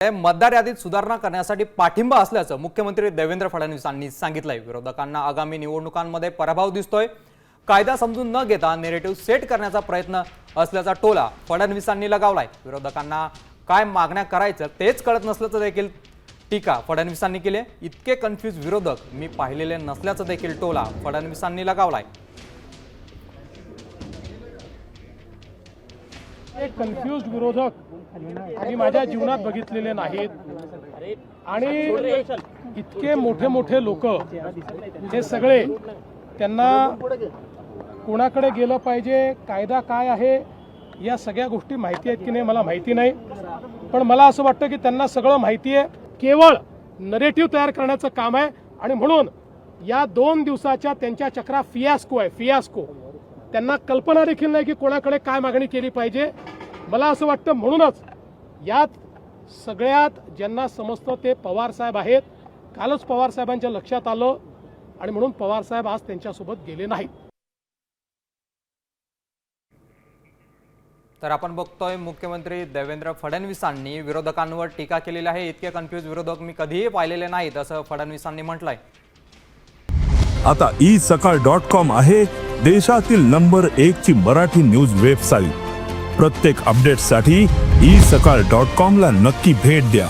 मतदार यादीत सुधारणा करण्यासाठी पाठिंबा असल्याचं मुख्यमंत्री देवेंद्र फडणवीसांनी सांगितलंय। विरोधकांना आगामी निवडणुकांमध्ये पराभव दिसतोय, कायदा समजून न घेता नेरेटिव्ह सेट करण्याचा प्रयत्न असल्याचा टोला फडणवीसांनी लगावलाय। विरोधकांना काय मागण्या करायचं तेच कळत नसल्याचं देखील टीका फडणवीसांनी केली। इतके कन्फ्यूज विरोधक मी पाहिलेले नसल्याचं देखील टोला फडणवीसांनी लगावलाय। एक कन्फ्यूज विरोधक मी माझ्या जीवनात बघितलेले नाहीत आणि इतके मोठे मोठे लोक हे सगळे त्यांना कोणाकडे गेलं पाहिजे, कायदा काय आहे या सगळ्या गोष्टी माहिती आहेत की नाही मला माहिती नाही, पण मला असं वाटतं की त्यांना सगळं माहिती आहे। केवळ नरेटिव्ह तयार करण्याचं काम आहे आणि म्हणून या 2 दिवसाच्या त्यांच्या चक्रा फियास्को आहे, फियास्को। त्यांना कल्पना देखील नाही की कोणाकडे काय मागणी केली पाहिजे। मला असं वाटतं म्हणूनच यात सगळ्यात ज्यांना समजतं ते पवार साहेब आहेत। कालच पवार साहेबांच्या लक्षात आलं आणि म्हणून पवार साहेब आज त्यांच्यासोबत गेले नाहीत। तर आपण बघतोय मुख्यमंत्री देवेंद्र फडणवीसांनी विरोधकांवर टीका केलेली आहे। इतके कन्फ्यूज विरोधक मी कधीही पाहिलेले नाहीत असं फडणवीसांनी म्हटलंय। आता isakal.com आहे देशातील नंबर 1 ची मराठी न्यूज वेबसाईट। प्रत्येक अपडेटसाठी isakal.com ला नक्की भेट द्या।